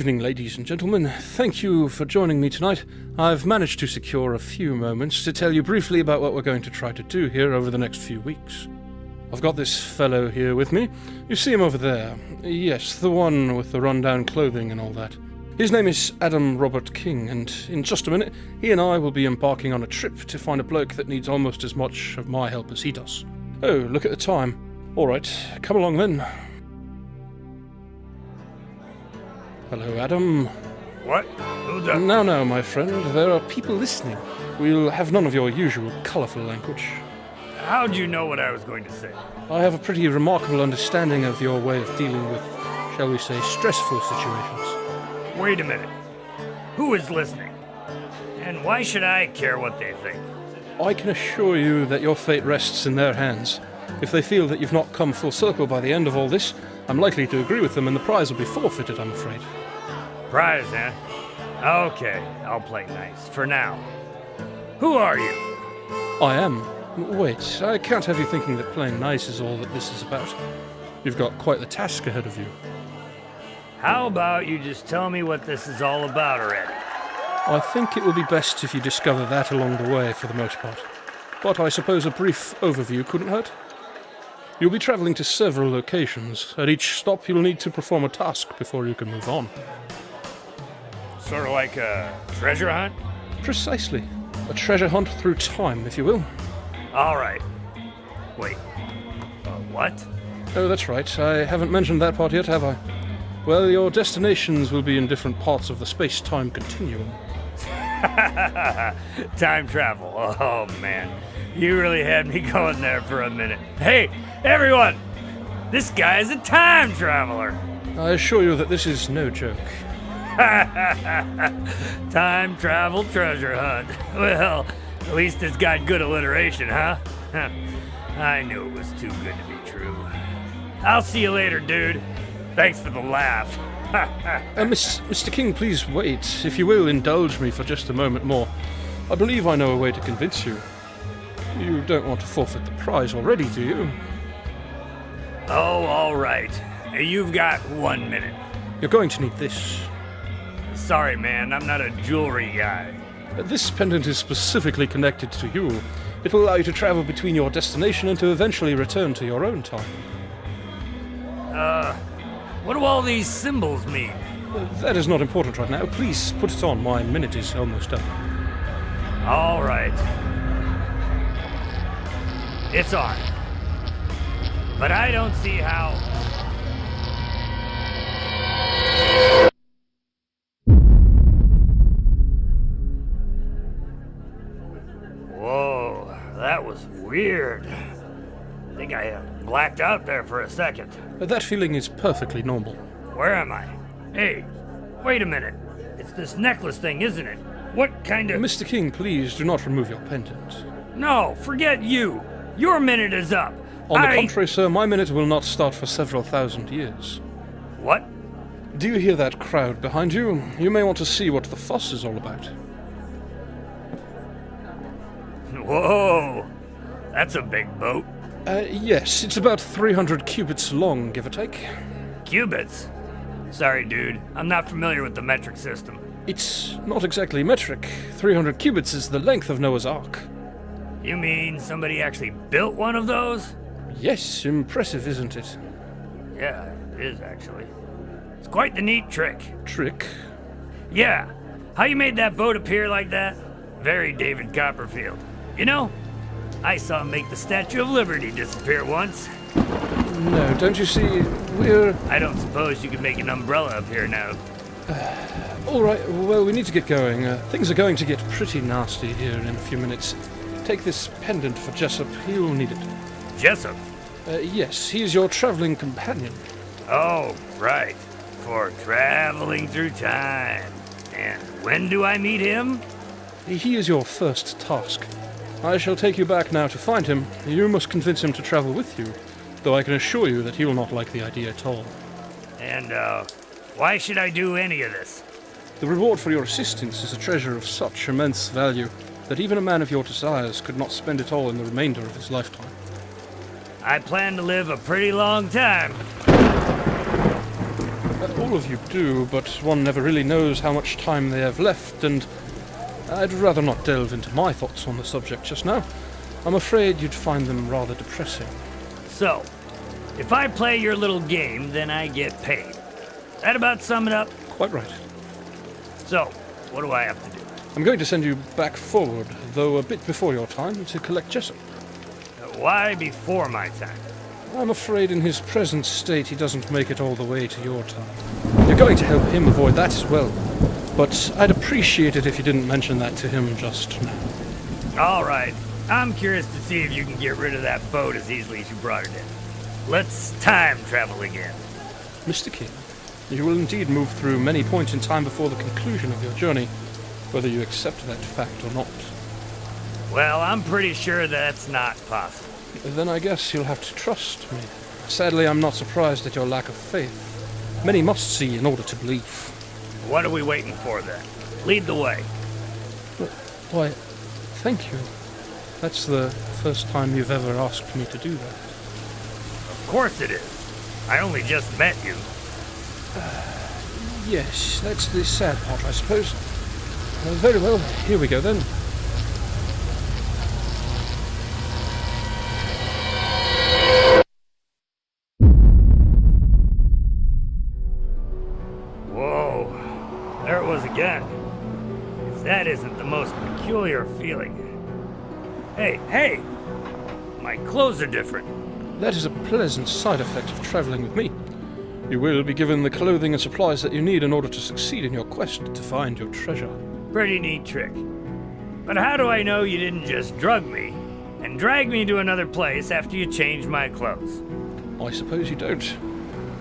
evening, ladies and gentlemen. Thank you for joining me tonight. I've managed to secure a few moments to tell you briefly about what we're going to try to do here over the next few weeks. I've got this fellow here with me. You see him over there? Yes, the one with the run-down clothing and all that. His name is Adam Robert King, and in just a minute, he and I will be embarking on a trip to find a bloke that needs almost as much of my help as he does. Oh, look at the time. All right, come along then. Hello, Adam. What? Who's that? Now, my friend, there are people listening. We'll have none of your usual colourful language. How'd you know what I was going to say? I have a pretty remarkable understanding of your way of dealing with, shall we say, stressful situations. Wait a minute. Who is listening? And why should I care what they think? I can assure you that your fate rests in their hands. If they feel that you've not come full circle by the end of all this, I'm likely to agree with them and the prize will be forfeited, I'm afraid. Prize, huh? Okay, I'll play nice, for now. Who are you? I am. Wait, I can't have you thinking that playing nice is all that this is about. You've got quite the task ahead of you. How about you just tell me what this is all about already? I think it will be best if you discover that along the way for the most part. But I suppose a brief overview couldn't hurt. You'll be travelling to several locations. At each stop you'll need to perform a task before you can move on. Sort of like a treasure hunt? Precisely. A treasure hunt through time, if you will. All right. Wait. What? Oh, that's right. I haven't mentioned that part yet, have I? Well, your destinations will be in different parts of the space-time continuum. Time travel. Oh, man. You really had me going there for a minute. Hey, everyone! This guy is a time traveler! I assure you that this is no joke. Time travel treasure hunt. Well, at least it's got good alliteration, huh? I knew it was too good to be true. I'll see you later, dude. Thanks for the laugh. Mr. King, please wait. If you will, indulge me for just a moment more. I believe I know a way to convince you. You don't want to forfeit the prize already, do you? Oh, all right. You've got 1 minute. You're going to need this. Sorry, man, I'm not a jewelry guy. This pendant is specifically connected to you. It will allow you to travel between your destination and to eventually return to your own time. What do all these symbols mean? That is not important right now. Please put it on. My minute is almost up. All right. It's on. But I don't see how... Whoa, that was weird. I think I blacked out there for a second. That feeling is perfectly normal. Where am I? Hey, wait a minute. It's this necklace thing, isn't it? What kind of... Mr. King, please do not remove your pendant. No, forget you. Your minute is up. On the contrary, sir, my minute will not start for several thousand years. What? Do you hear that crowd behind you? You may want to see what the fuss is all about. Whoa, that's a big boat. Yes, it's about 300 cubits long, give or take. Cubits? Sorry, dude. I'm not familiar with the metric system. It's not exactly metric. 300 cubits is the length of Noah's Ark. You mean somebody actually built one of those? Yes, impressive, isn't it? Yeah, it is actually. It's quite the neat trick. Trick? Yeah. How you made that boat appear like that? Very David Copperfield. You know, I saw him make the Statue of Liberty disappear once. No, don't you see, we're... I don't suppose you could make an umbrella appear now. All right, well, we need to get going. Things are going to get pretty nasty here in a few minutes. Take this pendant for Jessup. He'll need it. Jessup? Yes, he's your traveling companion. Oh, right. For traveling through time. And when do I meet him? He is your first task. I shall take you back now to find him. You must convince him to travel with you, though I can assure you that he will not like the idea at all. And, why should I do any of this? The reward for your assistance is a treasure of such immense value that even a man of your desires could not spend it all in the remainder of his lifetime. I plan to live a pretty long time. All of you do, but one never really knows how much time they have left, and I'd rather not delve into my thoughts on the subject just now. I'm afraid you'd find them rather depressing. So, if I play your little game, then I get paid. That about sum it up? Quite right. So, what do I have to do? I'm going to send you back forward, though a bit before your time, to collect Jessup. Why before my time? I'm afraid in his present state he doesn't make it all the way to your time. You're going to help him avoid that as well, but I'd appreciate it if you didn't mention that to him just now. All right. I'm curious to see if you can get rid of that boat as easily as you brought it in. Let's time travel again. Mr. King, you will indeed move through many points in time before the conclusion of your journey, whether you accept that fact or not. Well, I'm pretty sure that's not possible. Then I guess you'll have to trust me. Sadly, I'm not surprised at your lack of faith. Many must see in order to believe. What are we waiting for then? Lead the way. Why, thank you. That's the first time you've ever asked me to do that. Of course it is. I only just met you. Yes, that's the sad part, I suppose. Very well, here we go then. Whoa, there it was again. If that isn't the most peculiar feeling. Hey! My clothes are different. That is a pleasant side effect of traveling with me. You will be given the clothing and supplies that you need in order to succeed in your quest to find your treasure. Pretty neat trick. But how do I know you didn't just drug me and drag me to another place after you changed my clothes? I suppose you don't.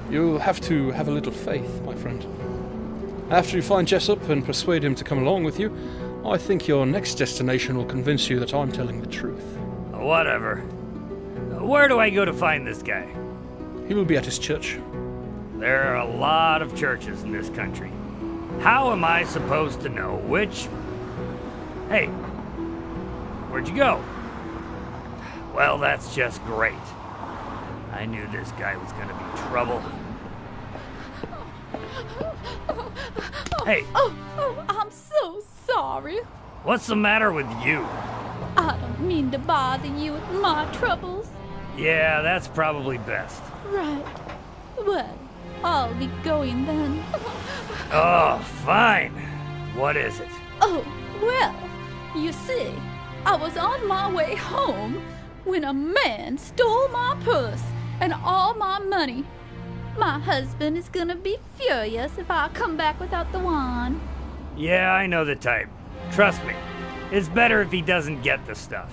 You'll have to have a little faith, my friend. After you find Jessup and persuade him to come along with you, I think your next destination will convince you that I'm telling the truth. Whatever. Where do I go to find this guy? He will be at his church. There are a lot of churches in this country. How am I supposed to know which? Hey, where'd you go? Well, that's just great. I knew this guy was gonna be trouble. Hey. Oh, I'm so sorry. What's the matter with you? I don't mean to bother you with my troubles. Yeah, that's probably best. Right. Well, I'll be going then. Oh, fine. What is it? Oh, well, you see, I was on my way home when a man stole my purse and all my money. My husband is gonna be furious if I come back without the wine. Yeah, I know the type. Trust me, it's better if he doesn't get the stuff.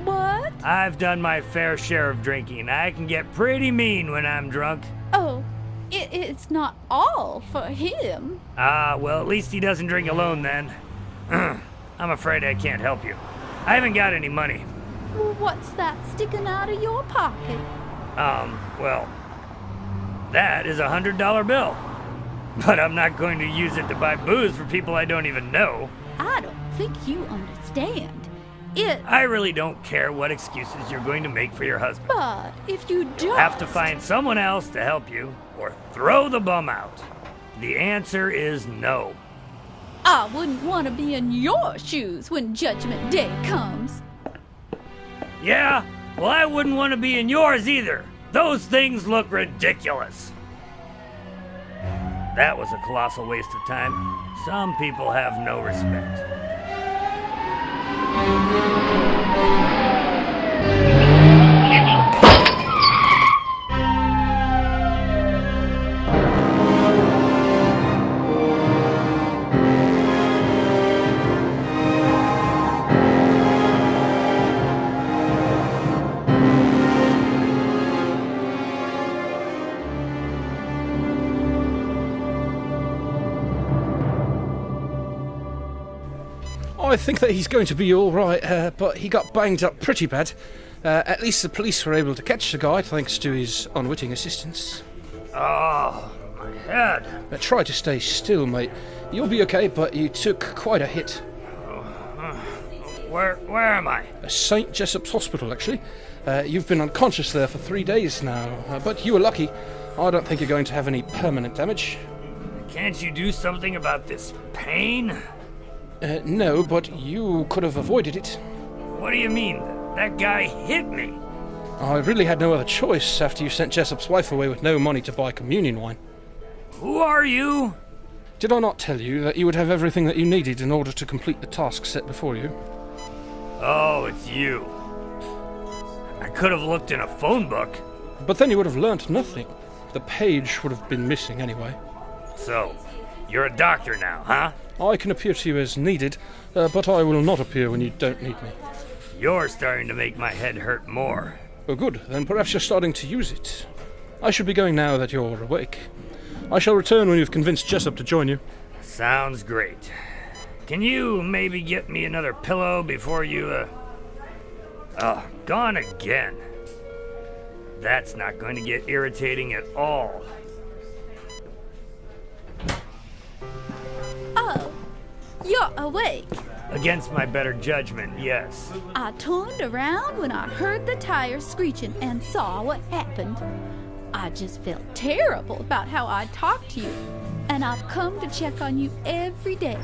What? I've done my fair share of drinking. I can get pretty mean when I'm drunk. Oh, it's not all for him. Well, at least he doesn't drink alone then. I'm afraid I can't help you. I haven't got any money. What's that sticking out of your pocket? Well, that is a $100 bill. But I'm not going to use it to buy booze for people I don't even know. I don't think you understand. I really don't care what excuses you're going to make for your husband. But if you don't... You'll have to find someone else to help you, or throw the bum out. The answer is no. I wouldn't want to be in your shoes when Judgment Day comes. Yeah? Well, I wouldn't want to be in yours either. Those things look ridiculous. That was a colossal waste of time. Some people have no respect. I think that he's going to be all right, but he got banged up pretty bad. At least the police were able to catch the guy thanks to his unwitting assistance. Oh, my head. Try to stay still, mate. You'll be okay, but you took quite a hit. Where am I? St. Jessup's Hospital, actually. You've been unconscious there for 3 days now, but you were lucky. I don't think you're going to have any permanent damage. Can't you do something about this pain? No, but you could have avoided it. What do you mean? That guy hit me. I really had no other choice after you sent Jessup's wife away with no money to buy communion wine. Who are you? Did I not tell you that you would have everything that you needed in order to complete the task set before you? Oh, it's you. I could have looked in a phone book. But then you would have learnt nothing. The page would have been missing anyway. So, you're a doctor now, huh? I can appear to you as needed, but I will not appear when you don't need me. You're starting to make my head hurt more. Oh, good. Then perhaps you're starting to use it. I should be going now that you're awake. I shall return when you've convinced Jessup to join you. Sounds great. Can you maybe get me another pillow before you, gone again? That's not going to get irritating at all. Oh, you're awake. Against my better judgment, yes. I turned around when I heard the tires screeching and saw what happened. I just felt terrible about how I talked to you, and I've come to check on you every day.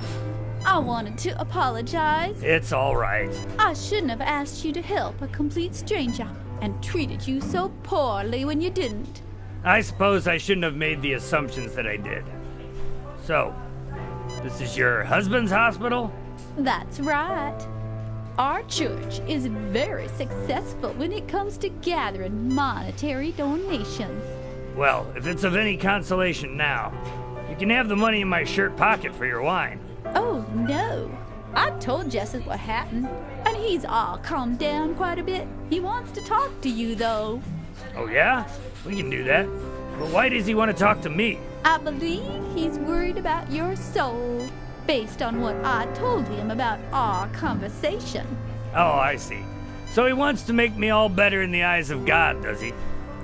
I wanted to apologize. It's all right. I shouldn't have asked you to help a complete stranger and treated you so poorly when you didn't. I suppose I shouldn't have made the assumptions that I did. So, this is your husband's hospital? That's right. Our church is very successful when it comes to gathering monetary donations. Well, if it's of any consolation now, you can have the money in my shirt pocket for your wine. Oh, no. I told Jessup what happened, and he's all calmed down quite a bit. He wants to talk to you, though. Oh, yeah? We can do that. But why does he want to talk to me? I believe he's worried about your soul, based on what I told him about our conversation. Oh, I see. So he wants to make me all better in the eyes of God, does he?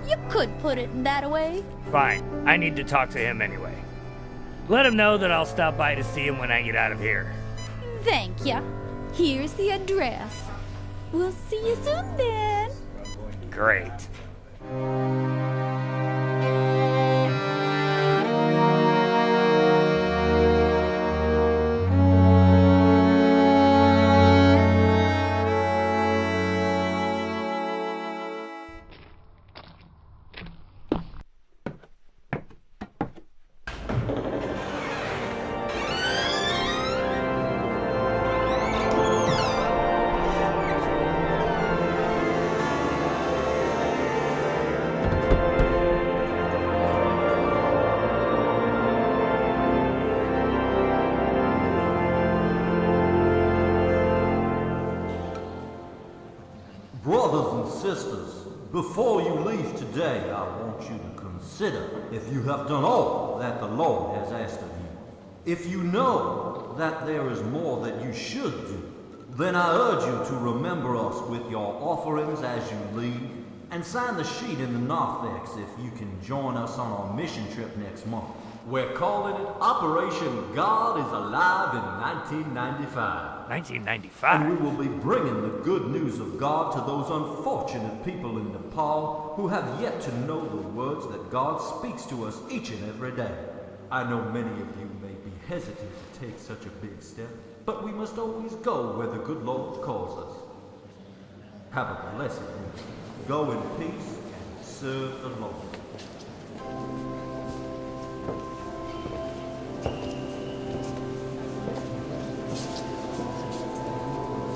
You could put it that way. Fine. I need to talk to him anyway. Let him know that I'll stop by to see him when I get out of here. Thank you. Here's the address. We'll see you soon then. Great. Brothers and sisters, before you leave today, I want you to consider if you have done all that the Lord has asked of you. If you know that there is more that you should do, then I urge you to remember us with your offerings as you leave, and sign the sheet in the narthex if you can join us on our mission trip next month. We're calling it Operation God is Alive in 1995. 1995? And we will be bringing the good news of God to those unfortunate people in Nepal who have yet to know the words that God speaks to us each and every day. I know many of you may be hesitant to take such a big step, but we must always go where the good Lord calls us. Have a blessed week. Go in peace and serve the Lord.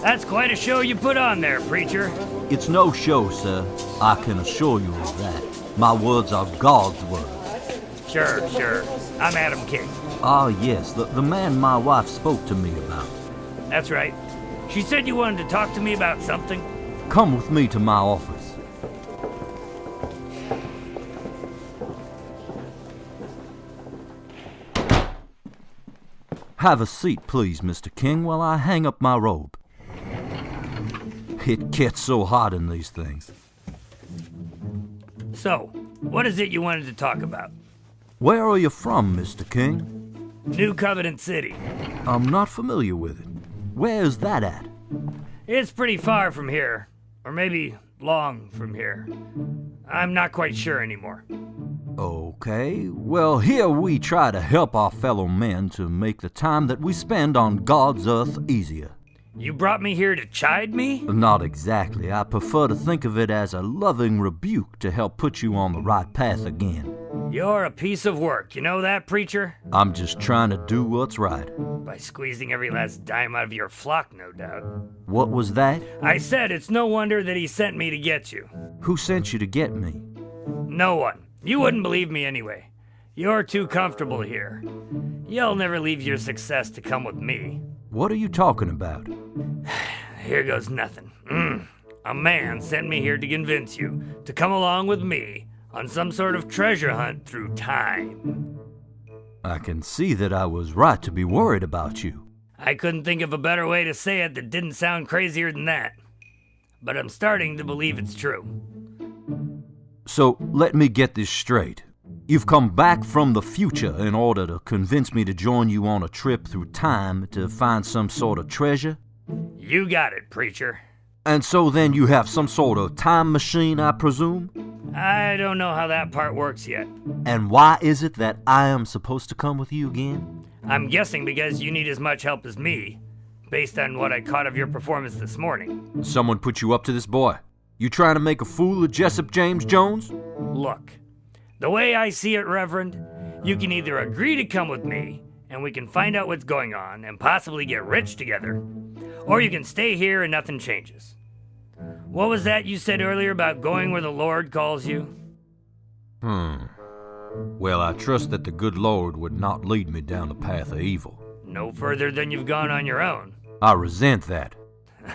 That's quite a show you put on there, preacher. It's no show, sir. I can assure you of that. My words are God's words. Sure. I'm Adam King. Ah, yes, the man my wife spoke to me about. That's right. She said you wanted to talk to me about something. Come with me to my office. Have a seat, please, Mr. King, while I hang up my robe. It gets so hot in these things. So, what is it you wanted to talk about? Where are you from, Mr. King? New Covenant City. I'm not familiar with it. Where is that at? It's pretty far from here. Or maybe long from here. I'm not quite sure anymore. Okay, well, here we try to help our fellow men to make the time that we spend on God's earth easier. You brought me here to chide me? Not exactly. I prefer to think of it as a loving rebuke to help put you on the right path again. You're a piece of work, you know that, preacher? I'm just trying to do what's right. By squeezing every last dime out of your flock, no doubt. What was that? I said it's no wonder that he sent me to get you. Who sent you to get me? No one. You wouldn't believe me anyway. You're too comfortable here. You'll never leave your success to come with me. What are you talking about? Here goes nothing. A man sent me here to convince you to come along with me on some sort of treasure hunt through time. I can see that I was right to be worried about you. I couldn't think of a better way to say it that didn't sound crazier than that. But I'm starting to believe it's true. So, let me get this straight. You've come back from the future in order to convince me to join you on a trip through time to find some sort of treasure? You got it, preacher. And so then you have some sort of time machine, I presume? I don't know how that part works yet. And why is it that I am supposed to come with you again? I'm guessing because you need as much help as me, based on what I caught of your performance this morning. Someone put you up to this, boy? You trying to make a fool of Jessup James Jones? Look, the way I see it, Reverend, you can either agree to come with me, and we can find out what's going on and possibly get rich together, or you can stay here and nothing changes. What was that you said earlier about going where the Lord calls you? Well, I trust that the good Lord would not lead me down the path of evil. No further than you've gone on your own. I resent that.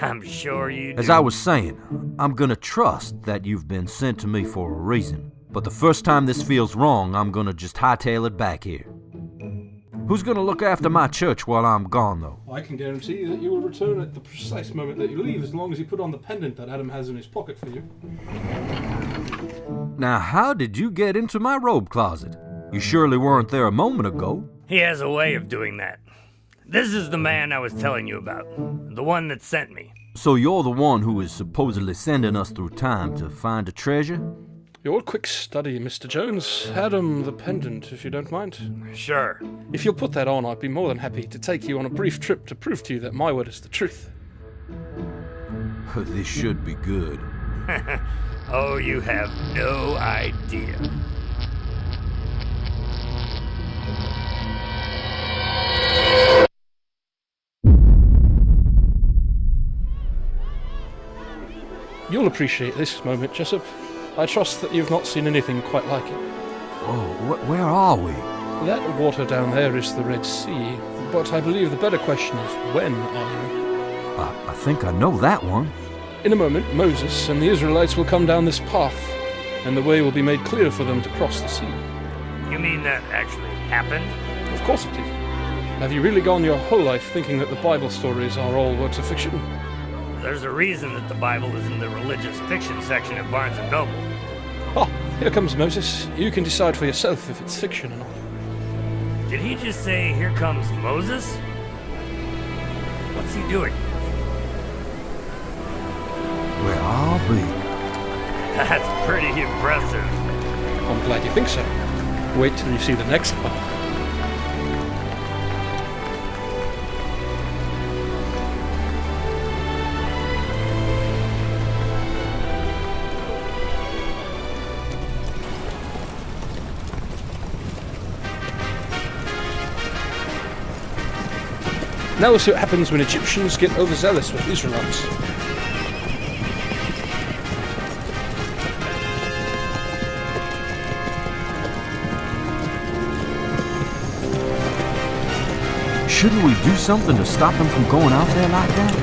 I'm sure you do. As I was saying, I'm gonna trust that you've been sent to me for a reason. But the first time this feels wrong, I'm gonna just hightail it back here. Who's gonna look after my church while I'm gone, though? I can guarantee that you will return at the precise moment that you leave, as long as you put on the pendant that Adam has in his pocket for you. Now, how did you get into my robe closet? You surely weren't there a moment ago. He has a way of doing that. This is the man I was telling you about. The one that sent me. So you're the one who is supposedly sending us through time to find a treasure? Your quick study, Mr. Jones. Adam, the pendant, if you don't mind. Sure. If you'll put that on, I'd be more than happy to take you on a brief trip to prove to you that my word is the truth. This should be good. Oh, you have no idea. You'll appreciate this moment, Jessup. I trust that you've not seen anything quite like it. Oh, where are we? That water down there is the Red Sea, but I believe the better question is, when are you? I think I know that one. In a moment, Moses and the Israelites will come down this path, and the way will be made clear for them to cross the sea. You mean that actually happened? Of course it did. Have you really gone your whole life thinking that the Bible stories are all works of fiction? There's a reason that the Bible is in the religious fiction section at Barnes & Noble. Oh, here comes Moses. You can decide for yourself if it's fiction or not. Did he just say, "Here comes Moses"? What's he doing? Where are we? That's pretty impressive. I'm glad you think so. Wait till you see the next part. Now we'll see what happens when Egyptians get overzealous with Israelites. Shouldn't we do something to stop them from going out there like that?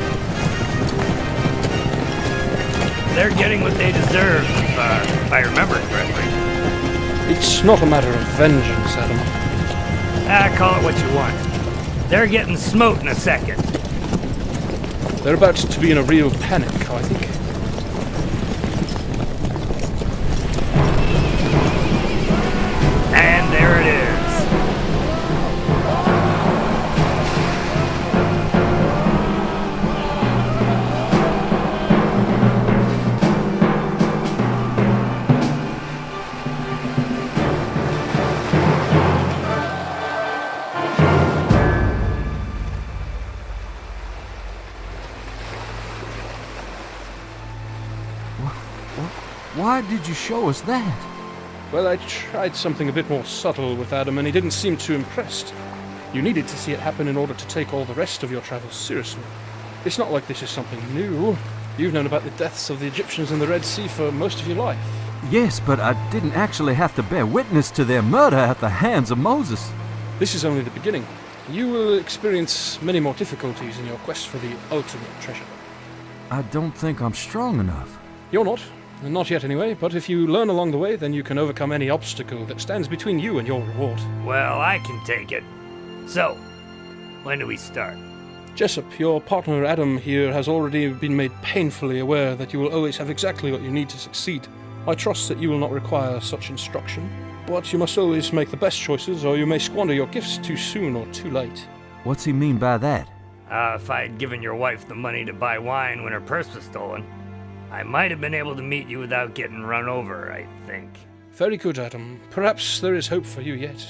They're getting what they deserve, if I remember it correctly. It's not a matter of vengeance, Adam. Call it what you want. They're getting smote in a second. They're about to be in a real panic, I think. And there it is. Why did you show us that? Well, I tried something a bit more subtle with Adam, and he didn't seem too impressed. You needed to see it happen in order to take all the rest of your travels seriously. It's not like this is something new. You've known about the deaths of the Egyptians in the Red Sea for most of your life. Yes, but I didn't actually have to bear witness to their murder at the hands of Moses. This is only the beginning. You will experience many more difficulties in your quest for the ultimate treasure. I don't think I'm strong enough. You're not. Not yet anyway, but if you learn along the way, then you can overcome any obstacle that stands between you and your reward. Well, I can take it. So, when do we start? Jessup, your partner Adam here has already been made painfully aware that you will always have exactly what you need to succeed. I trust that you will not require such instruction, but you must always make the best choices, or you may squander your gifts too soon or too late. What's he mean by that? If I had given your wife the money to buy wine when her purse was stolen, I might have been able to meet you without getting run over, I think. Very good, Adam. Perhaps there is hope for you yet.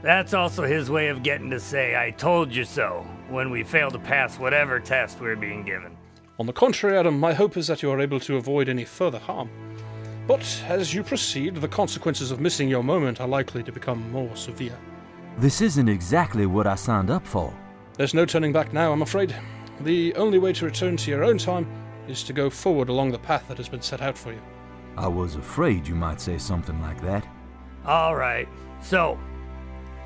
That's also his way of getting to say, I told you so, when we fail to pass whatever test we're being given. On the contrary, Adam, my hope is that you are able to avoid any further harm. But as you proceed, the consequences of missing your moment are likely to become more severe. This isn't exactly what I signed up for. There's no turning back now, I'm afraid. The only way to return to your own time is to go forward along the path that has been set out for you. I was afraid you might say something like that. All right, so,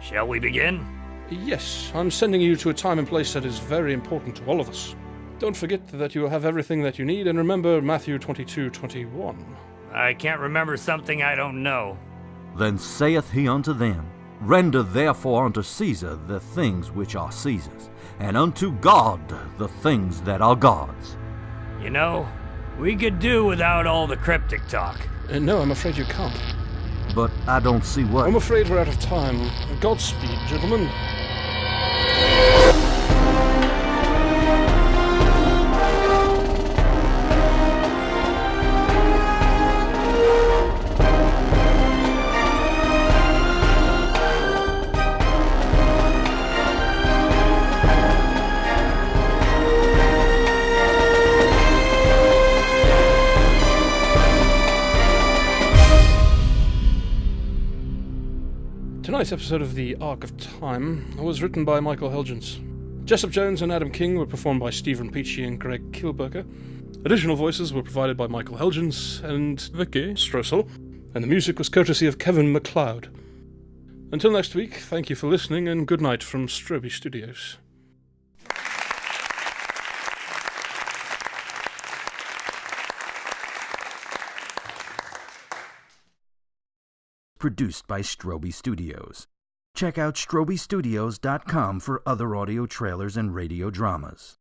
shall we begin? Yes, I'm sending you to a time and place that is very important to all of us. Don't forget that you will have everything that you need, and remember Matthew 22:21. I can't remember something I don't know. Then saith he unto them, Render therefore unto Caesar the things which are Caesar's, and unto God the things that are God's. You know, we could do without all the cryptic talk. No, I'm afraid you can't. But I don't see what... I'm afraid we're out of time. Godspeed, gentlemen. Tonight's episode of The Arc of Time was written by Michael Helgens. Jessup Jones and Adam King were performed by Steve Rimpici and Greg Kilberger. Additional voices were provided by Michael Helgens and Vickie Strosahl, and the music was courtesy of Kevin MacLeod. Until next week, thank you for listening, and good night from Stroby Studios. Produced by Stroby Studios. Check out StrobyStudios.com for other audio trailers and radio dramas.